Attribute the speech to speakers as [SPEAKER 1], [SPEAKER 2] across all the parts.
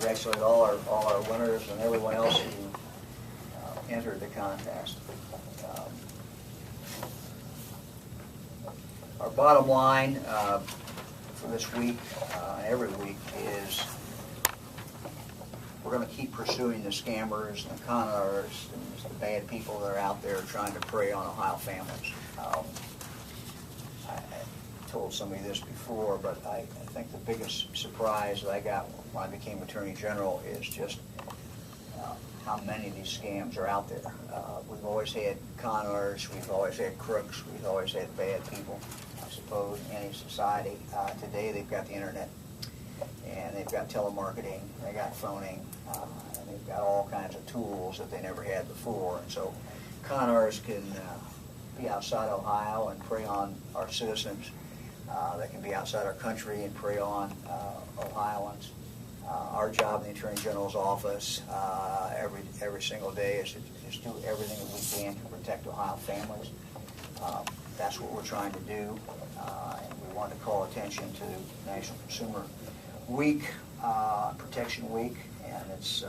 [SPEAKER 1] congratulate all our winners and everyone else who entered the contest. Our bottom line for this week and every week is we're going to keep pursuing the scammers and the con artists and the bad people that are out there trying to prey on Ohio families. I told somebody this before, but I think the biggest surprise that I got when I became Attorney General is just how many of these scams are out there. We've always had con artists, we've always had crooks, we've always had bad people, I suppose, in any society. Today they've got the internet, and they've got telemarketing, they got phoning, and they've got all kinds of tools that they never had before. And so con artists can be outside Ohio and prey on our citizens. They can be outside our country and prey on Ohioans. Our job in the Attorney General's office every single day is to do everything that we can to protect Ohio families. That's what we're trying to do, and we want to call attention to National Consumer Week, Protection Week, and it's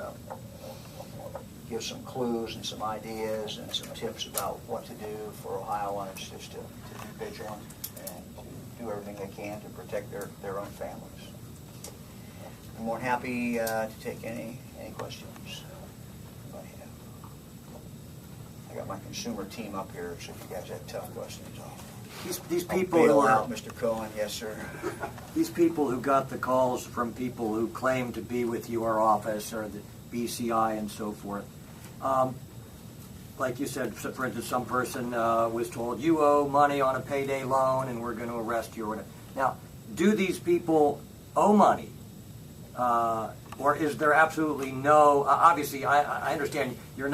[SPEAKER 1] give some clues and some ideas and some tips about what to do for Ohioans, just to be vigilant and to do everything they can to protect their own families. I'm more than happy to take any questions. I got my consumer team up here, so if you guys have tough questions,
[SPEAKER 2] These people
[SPEAKER 1] bail
[SPEAKER 2] who are
[SPEAKER 1] out, Mr. Cohen. Yes, sir.
[SPEAKER 2] These people who got the calls from people who claim to be with your office or the BCI and so forth, like you said, for instance, some person was told you owe money on a payday loan and we're going to arrest you or whatever. Now, do these people owe money? Or is there absolutely no? Obviously, I understand you're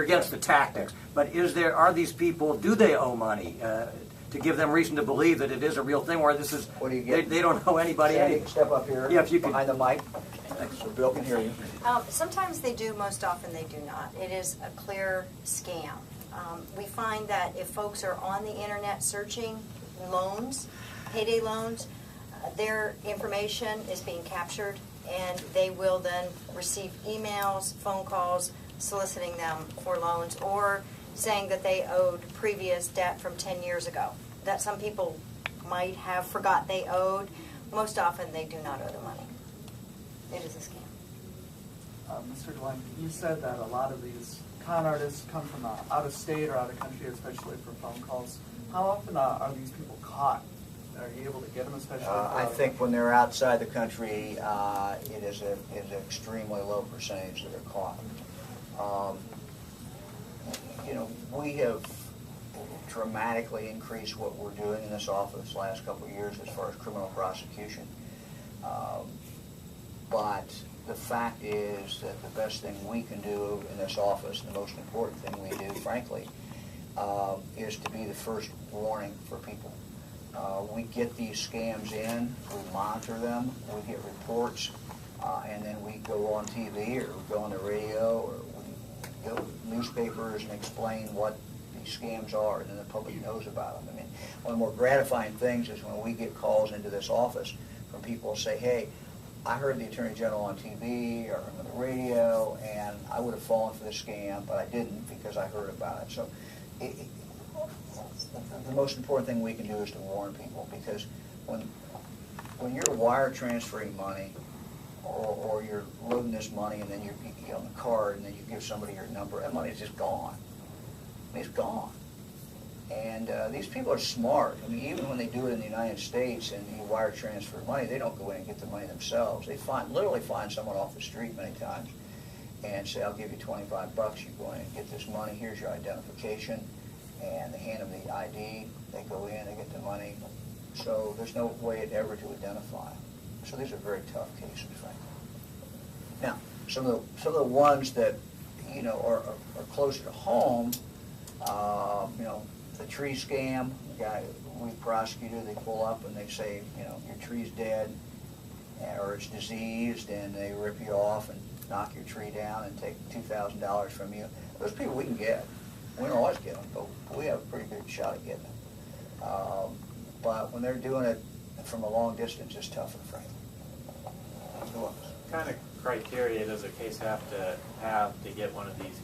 [SPEAKER 2] against the tactics. But are these people? Do they owe money to give them reason to believe that it is a real thing, or this is?
[SPEAKER 1] What do you get?
[SPEAKER 2] They don't owe anybody.
[SPEAKER 1] Sandy, step up here.
[SPEAKER 2] Yeah, if you
[SPEAKER 1] behind the mic, so Bill can hear you.
[SPEAKER 3] Sometimes they do. Most often they do not. It is a clear scam. We find that if folks are on the internet searching loans, payday loans, their information is being captured, and they will then receive emails, phone calls, soliciting them for loans or saying that they owed previous debt from 10 years ago that some people might have forgot they owed. Most often they do not owe the money. It is a scam.
[SPEAKER 4] Mr. DeWine, you said that a lot of these con artists come from out of state or out of country, especially for phone calls. How often are these people caught? Are you able to get them, especially?
[SPEAKER 1] I think when they're outside the country, it is an extremely low percentage that are caught. We have dramatically increased what we're doing in this office the last couple of years as far as criminal prosecution. But the fact is that the best thing we can do in this office, and the most important thing we do, frankly, is to be the first warning for people. We get these scams in, we monitor them, we get reports, and then we go on TV or we go on the radio or we go to newspapers and explain what these scams are, and then the public knows about them. I mean, one of the more gratifying things is when we get calls into this office from people who say, hey, I heard the Attorney General on TV or on the radio, and I would have fallen for this scam, but I didn't because I heard about it. So the most important thing we can do is to warn people, because when you're wire transferring money or you're loading this money and then you on the card and then you give somebody your number, that money is just gone. It's gone. And these people are smart. I mean, even when they do it in the United States and you wire transfer money, they don't go in and get the money themselves. They literally find someone off the street many times and say, I'll give you $25. You go in and get this money. Here's your identification. And they hand them the ID. They go in, they get the money. So there's no way ever to identify them. So these are very tough cases, frankly. Now, some of the ones that are closer to home, the tree scam, the guy we prosecuted, they pull up and they say, your tree's dead or it's diseased, and they rip you off and knock your tree down and take $2,000 from you. Those people we can get. We don't always get them, but we have a pretty good shot at getting them. But when they're doing it from a long distance, it's tougher, frankly.
[SPEAKER 5] kind of criteria does a case have to get one of these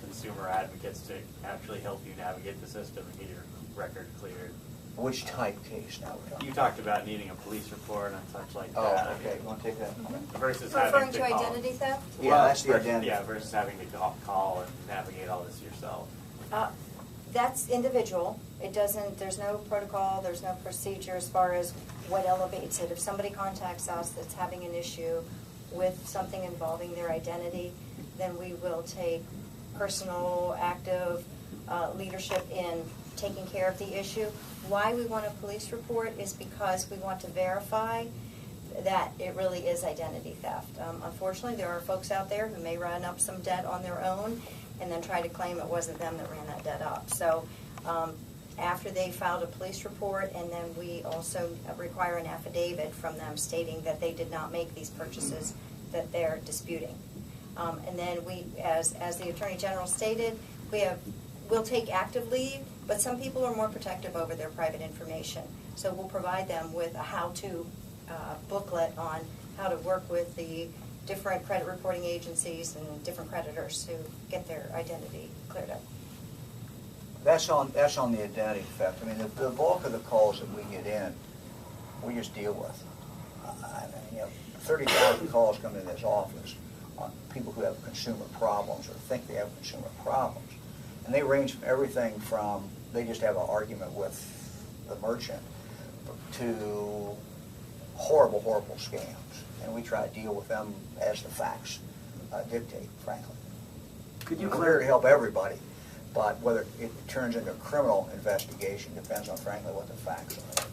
[SPEAKER 5] consumer advocates to actually help you navigate the system and get your record cleared?
[SPEAKER 1] Which type case now we're talking?
[SPEAKER 5] You talked about needing a police report and such like
[SPEAKER 1] Oh,
[SPEAKER 5] that.
[SPEAKER 1] okay, you want to take that?
[SPEAKER 5] Versus
[SPEAKER 3] Referring
[SPEAKER 5] having
[SPEAKER 3] to
[SPEAKER 5] to call.
[SPEAKER 3] identity theft?
[SPEAKER 1] Yeah, that's the identity.
[SPEAKER 5] Yeah, versus having to call and navigate all this yourself.
[SPEAKER 3] That's individual. It doesn't, there's no protocol, there's no procedure as far as what elevates it. If somebody contacts us that's having an issue with something involving their identity, then we will take personal, active leadership in taking care of the issue. Why we want a police report is because we want to verify that it really is identity theft. Unfortunately, there are folks out there who may run up some debt on their own and then try to claim it wasn't them that ran that debt up. So after they filed a police report, and then we also require an affidavit from them stating that they did not make these purchases that they're disputing. And then we, as the Attorney General stated, we'll take active leave, but some people are more protective over their private information. So we'll provide them with a how-to booklet on how to work with the different credit reporting agencies and different creditors to get their identity cleared up.
[SPEAKER 1] That's on the identity theft. I mean, the bulk of the calls that we get in, we just deal with. I mean, 30,000 calls come into this office on people who have consumer problems or think they have consumer problems. And they range from everything from they just have an argument with the merchant to horrible, horrible scams. And we try to deal with them as the facts dictate, frankly.
[SPEAKER 2] Could you
[SPEAKER 1] We're here to help everybody, but whether it turns into a criminal investigation depends on, frankly, what the facts are.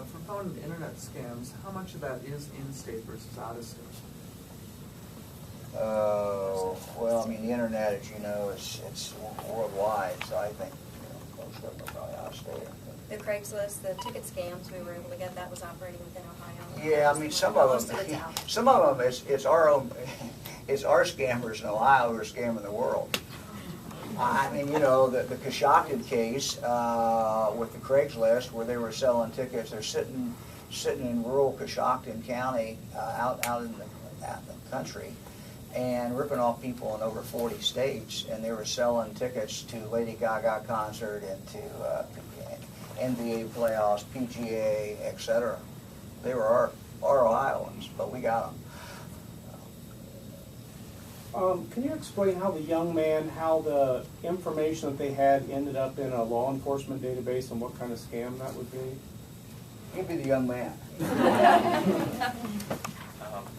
[SPEAKER 4] For phone and internet scams, how much of that is in-state versus out-of-state?
[SPEAKER 1] Well, I mean, the internet, as you know, it's worldwide, so I think most of them are probably out of state.
[SPEAKER 3] The Craigslist, the ticket scams, we were able to get that was operating within Ohio.
[SPEAKER 1] Yeah, I mean, some of
[SPEAKER 3] Most
[SPEAKER 1] them,
[SPEAKER 3] it's out.
[SPEAKER 1] some of them, it's our own, it's our scammers in Ohio who are scamming the world. I mean, the Coshocton case with the Craigslist, where they were selling tickets, they're sitting in rural Coshocton County, out in the country, and ripping off people in over 40 states, and they were selling tickets to Lady Gaga concert and to NBA playoffs, PGA, etc. They were our Ohioans, but we got them.
[SPEAKER 6] Can you explain how how the information that they had ended up in a law enforcement database and what kind of scam that would be?
[SPEAKER 1] He'd be the young man.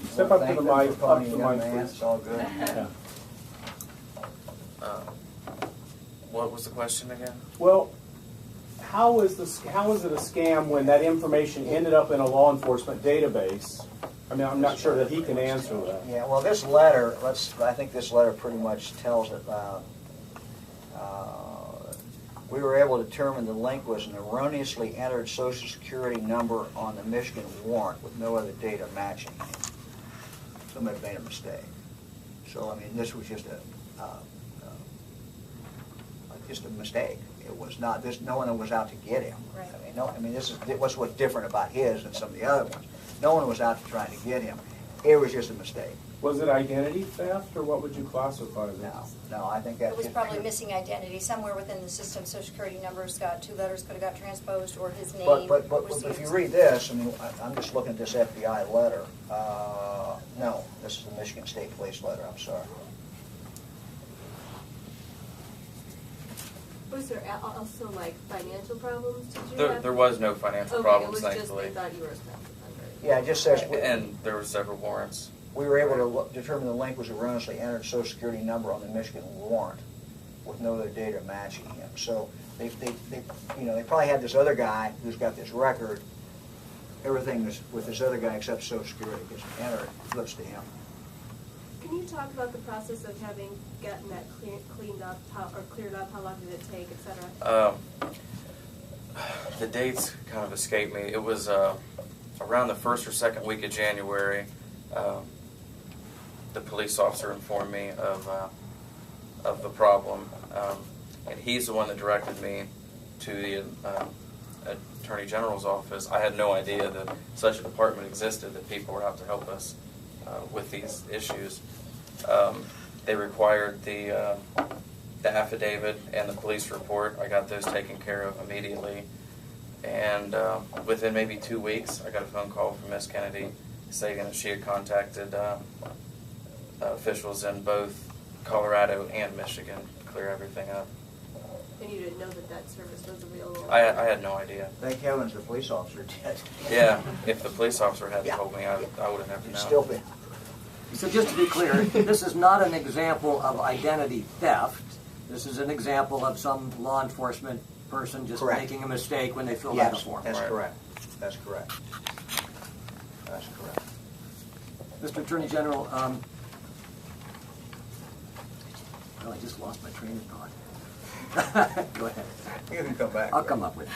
[SPEAKER 6] Step up to
[SPEAKER 1] Thank
[SPEAKER 6] the
[SPEAKER 1] them
[SPEAKER 6] mic,
[SPEAKER 1] for calling
[SPEAKER 6] up to
[SPEAKER 1] you
[SPEAKER 6] the
[SPEAKER 1] young
[SPEAKER 6] mic,
[SPEAKER 1] man.
[SPEAKER 6] please.
[SPEAKER 1] It's all good.
[SPEAKER 6] Yeah.
[SPEAKER 7] What was the question again?
[SPEAKER 6] Well, how is it a scam when that information ended up in a law enforcement database? I mean, I'm not sure that he can answer that.
[SPEAKER 1] Yeah, well, this letter, I think this letter pretty much tells it. We were able to determine the link was an erroneously entered Social Security number on the Michigan warrant with no other data matching. Somebody made a mistake. So, I mean, this was just a mistake. It was not this. No one was out to get him.
[SPEAKER 3] Right.
[SPEAKER 1] I mean, this is what's different about his than some of the other ones. No one was out to try to get him. It was just a mistake.
[SPEAKER 6] Was it identity theft, or what would you classify it as?
[SPEAKER 1] No, I think that's
[SPEAKER 3] It was
[SPEAKER 1] just
[SPEAKER 3] probably
[SPEAKER 1] pure-
[SPEAKER 3] missing identity. Somewhere within the system, Social Security numbers got 2 letters could have got transposed, or his name
[SPEAKER 1] But
[SPEAKER 3] was
[SPEAKER 1] if you
[SPEAKER 3] used.
[SPEAKER 1] read this, I mean, I'm just looking at this FBI letter. No, this is the Michigan State Police letter. I'm sorry.
[SPEAKER 8] Was there also like financial problems? Did you
[SPEAKER 7] There,
[SPEAKER 8] have?
[SPEAKER 7] there was no financial
[SPEAKER 8] Okay,
[SPEAKER 7] problems,
[SPEAKER 8] it was just
[SPEAKER 7] thankfully.
[SPEAKER 8] they thought you were a sex offender.
[SPEAKER 1] Yeah, it just says
[SPEAKER 7] And there were several warrants.
[SPEAKER 1] we were able to determine the link was erroneously entered Social Security number on the Michigan warrant with no other data matching him. So they probably had this other guy who's got this record. Everything is with this other guy except Social Security gets entered, flips to him.
[SPEAKER 8] Can you talk about the process of having gotten that cleared up? How long did it take, et cetera?
[SPEAKER 7] The dates kind of escape me. It was around the first or second week of January. The police officer informed me of the problem, and he's the one that directed me to the Attorney General's office. I had no idea that such a department existed, that people were out to help us with these issues. They required the affidavit and the police report. I got those taken care of immediately. And within maybe 2 weeks, I got a phone call from Miss Kennedy saying that she had contacted officials in both Colorado and Michigan to clear everything up.
[SPEAKER 8] And you didn't know that that service was available?
[SPEAKER 7] I had no idea.
[SPEAKER 1] Thank heavens the police officer did.
[SPEAKER 7] Yeah, if the police officer hadn't
[SPEAKER 1] Yeah.
[SPEAKER 7] told me, I would have never
[SPEAKER 1] You'd
[SPEAKER 7] known.
[SPEAKER 1] still be.
[SPEAKER 2] So just to be clear, this is not an example of identity theft. This is an example of some law enforcement person just
[SPEAKER 1] Correct.
[SPEAKER 2] making a mistake when they filled out a
[SPEAKER 1] Yes,
[SPEAKER 2] form.
[SPEAKER 1] that's
[SPEAKER 7] Right.
[SPEAKER 1] correct. That's correct. That's correct.
[SPEAKER 2] Mr. Attorney General, well, I just lost my train of thought. Go ahead.
[SPEAKER 1] You can come back.
[SPEAKER 2] I'll come up with it.